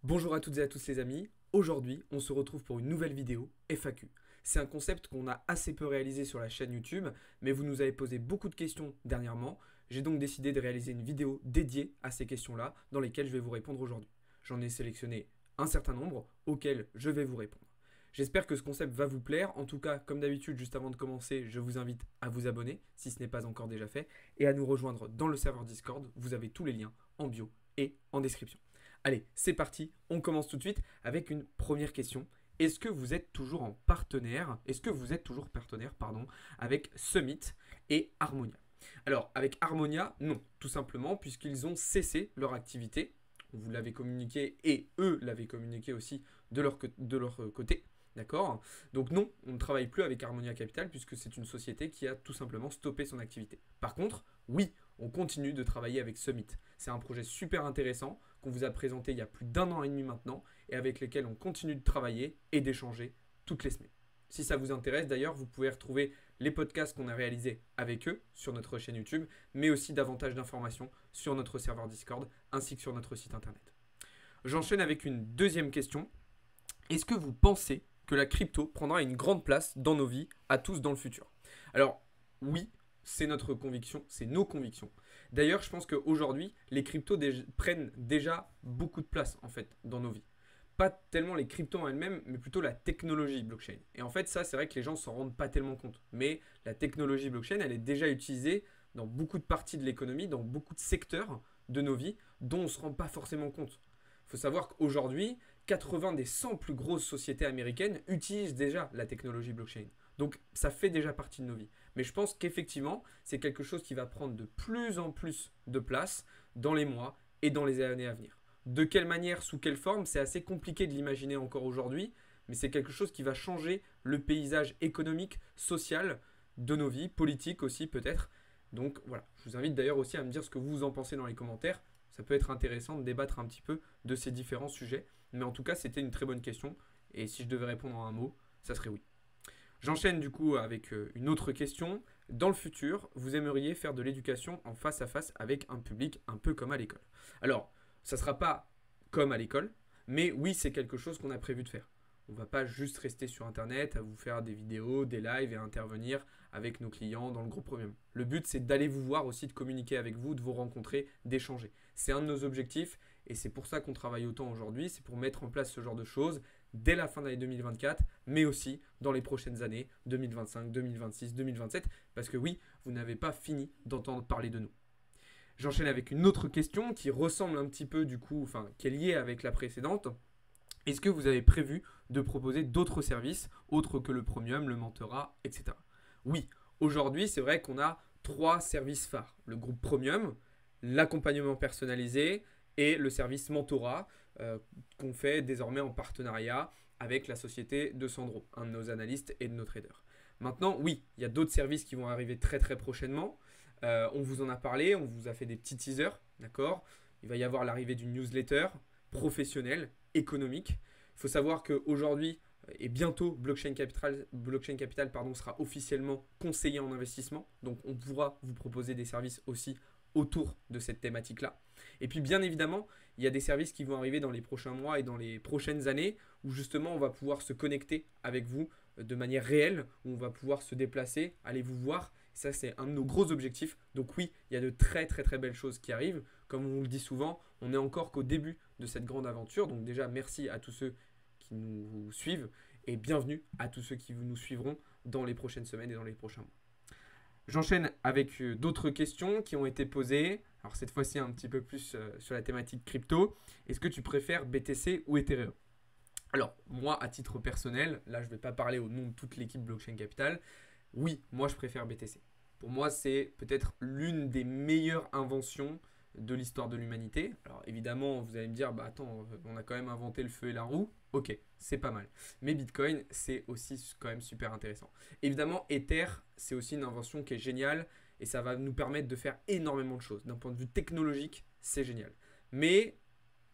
Bonjour à toutes et à tous les amis, aujourd'hui on se retrouve pour une nouvelle vidéo FAQ. C'est un concept qu'on a assez peu réalisé sur la chaîne YouTube, mais vous nous avez posé beaucoup de questions dernièrement. J'ai donc décidé de réaliser une vidéo dédiée à ces questions-là, dans lesquelles je vais vous répondre aujourd'hui. J'en ai sélectionné un certain nombre auxquels je vais vous répondre. J'espère que ce concept va vous plaire. En tout cas, comme d'habitude, juste avant de commencer, je vous invite à vous abonner si ce n'est pas encore déjà fait et à nous rejoindre dans le serveur Discord. Vous avez tous les liens en bio et en description. Allez, c'est parti, on commence tout de suite avec une première question. Est-ce que vous êtes toujours partenaire avec Summit et Harmonia? Alors, avec Harmonia, non, tout simplement, puisqu'ils ont cessé leur activité. Vous l'avez communiqué et eux l'avaient communiqué aussi de leur côté. D'accord. Donc non, on ne travaille plus avec Harmonia Capital puisque c'est une société qui a tout simplement stoppé son activité. Par contre, oui, on continue de travailler avec Summit. C'est un projet super intéressant qu'on vous a présenté il y a plus d'un an et demi maintenant et avec lequel on continue de travailler et d'échanger toutes les semaines. Si ça vous intéresse d'ailleurs, vous pouvez retrouver les podcasts qu'on a réalisés avec eux sur notre chaîne YouTube, mais aussi davantage d'informations sur notre serveur Discord ainsi que sur notre site internet. J'enchaîne avec une deuxième question. Est-ce que vous pensez que la crypto prendra une grande place dans nos vies, à tous dans le futur? Alors, oui, c'est notre conviction, c'est nos convictions. D'ailleurs, je pense qu'aujourd'hui, les cryptos prennent déjà beaucoup de place en fait dans nos vies. Pas tellement les cryptos en elles-mêmes, mais plutôt la technologie blockchain. Et en fait, ça, c'est vrai que les gens s'en rendent pas tellement compte. Mais la technologie blockchain, elle est déjà utilisée dans beaucoup de parties de l'économie, dans beaucoup de secteurs de nos vies, dont on ne se rend pas forcément compte. Il faut savoir qu'aujourd'hui, 80 des 100 plus grosses sociétés américaines utilisent déjà la technologie blockchain. Donc ça fait déjà partie de nos vies. Mais je pense qu'effectivement, c'est quelque chose qui va prendre de plus en plus de place dans les mois et dans les années à venir. De quelle manière, sous quelle forme, c'est assez compliqué de l'imaginer encore aujourd'hui, mais c'est quelque chose qui va changer le paysage économique, social de nos vies, politique aussi peut-être. Donc voilà, je vous invite d'ailleurs aussi à me dire ce que vous en pensez dans les commentaires. Ça peut être intéressant de débattre un petit peu de ces différents sujets. Mais en tout cas, c'était une très bonne question. Et si je devais répondre en un mot, ça serait oui. J'enchaîne du coup avec une autre question. Dans le futur, vous aimeriez faire de l'éducation en face à face avec un public un peu comme à l'école. Alors, ça ne sera pas comme à l'école, mais oui, c'est quelque chose qu'on a prévu de faire. On ne va pas juste rester sur Internet à vous faire des vidéos, des lives et à intervenir avec nos clients dans le groupe premium. Le but, c'est d'aller vous voir aussi, de communiquer avec vous, de vous rencontrer, d'échanger. C'est un de nos objectifs et c'est pour ça qu'on travaille autant aujourd'hui. C'est pour mettre en place ce genre de choses dès la fin de l'année 2024, mais aussi dans les prochaines années 2025, 2026, 2027. Parce que oui, vous n'avez pas fini d'entendre parler de nous. J'enchaîne avec une autre question qui ressemble un petit peu du coup, enfin qui est liée avec la précédente. Est-ce que vous avez prévu de proposer d'autres services autres que le premium, le mentorat, etc. Oui, aujourd'hui c'est vrai qu'on a 3 services phares. Le groupe premium, l'accompagnement personnalisé et le service mentorat qu'on fait désormais en partenariat avec la société de Sandro, un de nos analystes et de nos traders. Maintenant, oui, il y a d'autres services qui vont arriver très très prochainement. On vous en a parlé, on vous a fait des petits teasers, d'accord? Il va y avoir l'arrivée d'une newsletter professionnelle, économique. Il faut savoir qu'aujourd'hui et bientôt, Blockchain Capital sera officiellement conseiller en investissement. Donc, on pourra vous proposer des services aussi autour de cette thématique-là. Et puis, bien évidemment, il y a des services qui vont arriver dans les prochains mois et dans les prochaines années où justement, on va pouvoir se connecter avec vous de manière réelle, où on va pouvoir se déplacer, aller vous voir. Ça, c'est un de nos gros objectifs. Donc oui, il y a de très très très belles choses qui arrivent. Comme on le dit souvent, on n'est encore qu'au début de cette grande aventure. Donc déjà, merci à tous ceux qui nous suivent et bienvenue à tous ceux qui nous suivront dans les prochaines semaines et dans les prochains mois. J'enchaîne avec d'autres questions qui ont été posées. Alors cette fois-ci un petit peu plus sur la thématique crypto. Est-ce que tu préfères BTC ou Ethereum? Alors moi à titre personnel, là je ne vais pas parler au nom de toute l'équipe Blockchain Capital. Oui, moi je préfère BTC. Pour moi c'est peut-être l'une des meilleures inventions de l'histoire de l'humanité. Alors évidemment, vous allez me dire, bah attends, on a quand même inventé le feu et la roue. Ok, c'est pas mal. Mais Bitcoin, c'est aussi quand même super intéressant. Évidemment, Ether, c'est aussi une invention qui est géniale et ça va nous permettre de faire énormément de choses. D'un point de vue technologique, c'est génial. Mais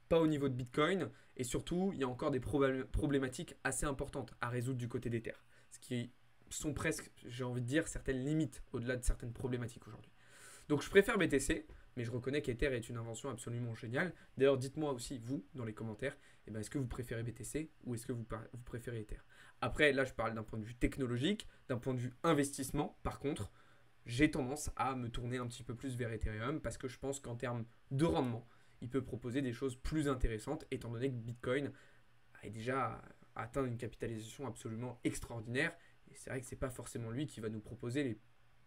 pas au niveau de Bitcoin et surtout, il y a encore des problématiques assez importantes à résoudre du côté d'Ether. Ce qui sont presque, j'ai envie de dire, certaines limites au-delà de certaines problématiques aujourd'hui. Donc je préfère BTC, mais je reconnais qu'Ether est une invention absolument géniale. D'ailleurs, dites-moi aussi, vous, dans les commentaires, est-ce que vous préférez BTC ou est-ce que vous préférez Ether? Après, là, je parle d'un point de vue technologique, d'un point de vue investissement. Par contre, j'ai tendance à me tourner un petit peu plus vers Ethereum parce que je pense qu'en termes de rendement, il peut proposer des choses plus intéressantes étant donné que Bitcoin a déjà atteint une capitalisation absolument extraordinaire. Et c'est vrai que ce n'est pas forcément lui qui va nous proposer les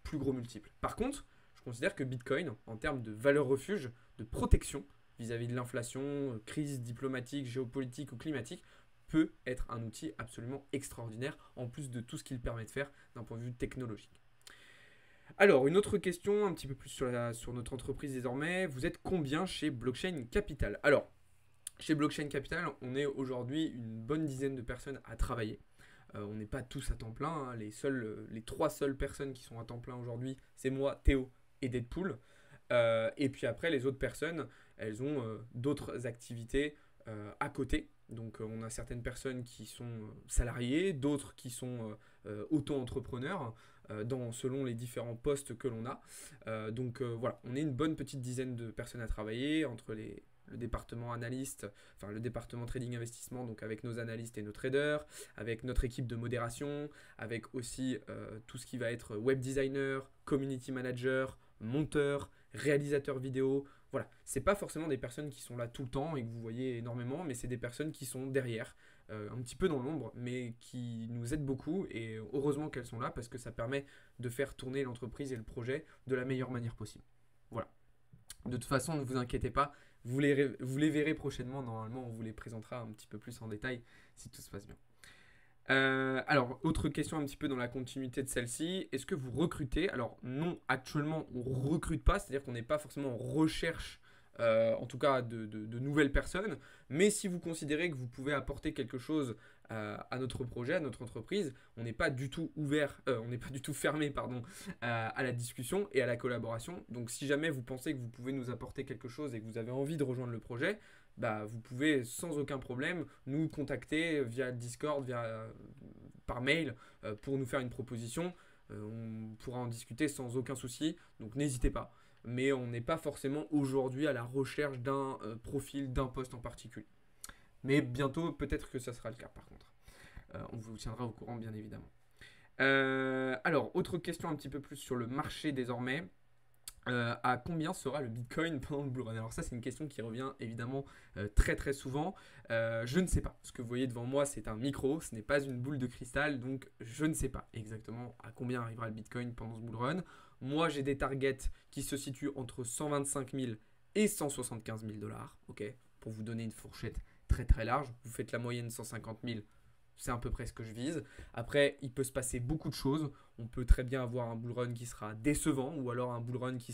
plus gros multiples. Par contre, je considère que Bitcoin, en termes de valeur refuge, de protection vis-à-vis de l'inflation, crise diplomatique, géopolitique ou climatique, peut être un outil absolument extraordinaire, en plus de tout ce qu'il permet de faire d'un point de vue technologique. Alors, une autre question, un petit peu plus sur notre entreprise désormais. Vous êtes combien chez Blockchain Capital? Alors, chez Blockchain Capital, on est aujourd'hui une bonne dizaine de personnes à travailler. On n'est pas tous à temps plein. Hein. Les 3 seules personnes qui sont à temps plein aujourd'hui, c'est moi, Théo et Deadpool. Et puis après, les autres personnes, elles ont d'autres activités à côté. Donc on a certaines personnes qui sont salariées, d'autres qui sont auto-entrepreneurs selon les différents postes que l'on a. Voilà, on est une bonne petite dizaine de personnes à travailler entre le département analyste, enfin le département trading investissement, donc avec nos analystes et nos traders, avec notre équipe de modération, avec aussi tout ce qui va être web designer, community manager, monteur, réalisateur vidéo. Voilà, c'est pas forcément des personnes qui sont là tout le temps et que vous voyez énormément, mais c'est des personnes qui sont derrière, un petit peu dans l'ombre, mais qui nous aident beaucoup et heureusement qu'elles sont là parce que ça permet de faire tourner l'entreprise et le projet de la meilleure manière possible. Voilà. De toute façon, ne vous inquiétez pas, vous les verrez prochainement. Normalement, on vous les présentera un petit peu plus en détail si tout se passe bien. Alors, autre question un petit peu dans la continuité de celle-ci. Est-ce que vous recrutez? Alors non, actuellement, on ne recrute pas, c'est-à-dire qu'on n'est pas forcément en recherche, en tout cas, de nouvelles personnes. Mais si vous considérez que vous pouvez apporter quelque chose à notre projet, à notre entreprise, on n'est pas du tout on n'est pas du tout fermé, pardon, à la discussion et à la collaboration. Donc si jamais vous pensez que vous pouvez nous apporter quelque chose et que vous avez envie de rejoindre le projet, vous pouvez sans aucun problème nous contacter via Discord, par mail pour nous faire une proposition. On pourra en discuter sans aucun souci, donc n'hésitez pas. Mais on n'est pas forcément aujourd'hui à la recherche d'un profil, d'un poste en particulier. Mais bientôt, peut-être que ça sera le cas par contre. On vous tiendra au courant bien évidemment. Alors, autre question un petit peu plus sur le marché désormais. À combien sera le Bitcoin pendant le bull run? Alors ça, c'est une question qui revient évidemment très très souvent. Je ne sais pas. Ce que vous voyez devant moi, c'est un micro, ce n'est pas une boule de cristal, donc je ne sais pas exactement à combien arrivera le Bitcoin pendant ce bull run. Moi, j'ai des targets qui se situent entre 125 000 et 175 000 dollars, ok, pour vous donner une fourchette très très large. Vous faites la moyenne 150 000. C'est à peu près ce que je vise. Après, il peut se passer beaucoup de choses. On peut très bien avoir un bull run qui sera décevant ou alors un bull run qui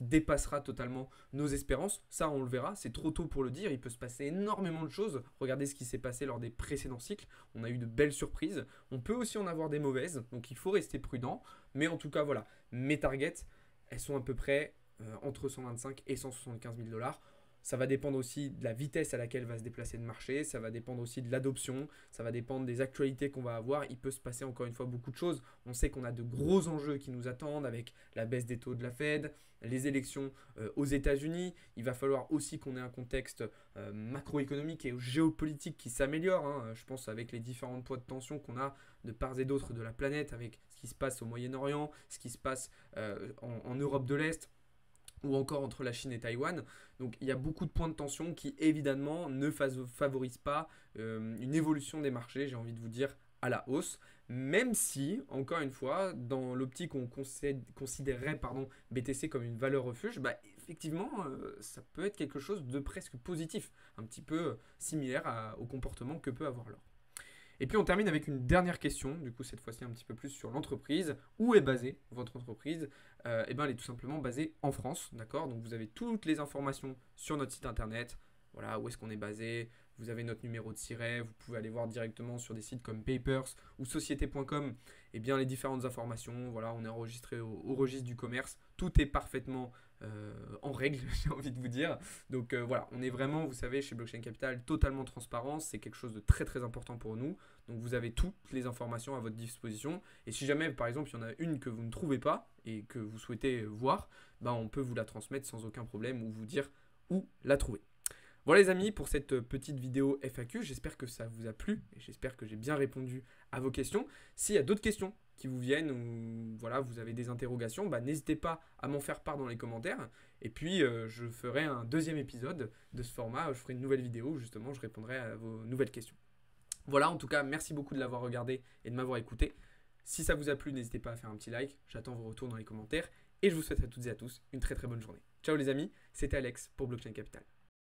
dépassera totalement nos espérances. Ça, on le verra. C'est trop tôt pour le dire. Il peut se passer énormément de choses. Regardez ce qui s'est passé lors des précédents cycles. On a eu de belles surprises. On peut aussi en avoir des mauvaises. Donc, il faut rester prudent. Mais en tout cas, voilà. Mes targets, elles sont à peu près entre 125 et 175 000 dollars. Ça va dépendre aussi de la vitesse à laquelle va se déplacer le marché, ça va dépendre aussi de l'adoption, ça va dépendre des actualités qu'on va avoir. Il peut se passer encore une fois beaucoup de choses. On sait qu'on a de gros enjeux qui nous attendent avec la baisse des taux de la Fed, les élections aux États-Unis. Il va falloir aussi qu'on ait un contexte macroéconomique et géopolitique qui s'améliore. Hein. Je pense avec les différents poids de tension qu'on a de part et d'autre de la planète, avec ce qui se passe au Moyen-Orient, ce qui se passe en Europe de l'Est, ou encore entre la Chine et Taïwan. Donc il y a beaucoup de points de tension qui évidemment ne favorisent pas une évolution des marchés, j'ai envie de vous dire, à la hausse, même si, encore une fois, dans l'optique où on considérerait BTC comme une valeur refuge, effectivement, ça peut être quelque chose de presque positif, un petit peu similaire au comportement que peut avoir l'or. Et puis on termine avec une dernière question, du coup cette fois-ci un petit peu plus sur l'entreprise. Où est basée votre entreprise? Elle est tout simplement basée en France, d'accord? Donc vous avez toutes les informations sur notre site internet, voilà, où est-ce qu'on est basé, vous avez notre numéro de siret, vous pouvez aller voir directement sur des sites comme Papers ou société.com les différentes informations, voilà, on est enregistré au registre du commerce, tout est parfaitement en règle, j'ai envie de vous dire. Donc voilà, on est vraiment, vous savez, chez Blockchain Capital, totalement transparent. C'est quelque chose de très très important pour nous. Donc vous avez toutes les informations à votre disposition. Et si jamais, par exemple, il y en a une que vous ne trouvez pas et que vous souhaitez voir, bah, on peut vous la transmettre sans aucun problème ou vous dire où la trouver. Voilà les amis pour cette petite vidéo FAQ, j'espère que ça vous a plu et j'espère que j'ai bien répondu à vos questions. S'il y a d'autres questions qui vous viennent ou voilà, vous avez des interrogations, bah, n'hésitez pas à m'en faire part dans les commentaires. Et puis je ferai un deuxième épisode de ce format, je ferai une nouvelle vidéo où justement je répondrai à vos nouvelles questions. Voilà, en tout cas, merci beaucoup de l'avoir regardé et de m'avoir écouté. Si ça vous a plu, n'hésitez pas à faire un petit like, j'attends vos retours dans les commentaires et je vous souhaite à toutes et à tous une très très bonne journée. Ciao les amis, c'était Alex pour Blockchain Capital.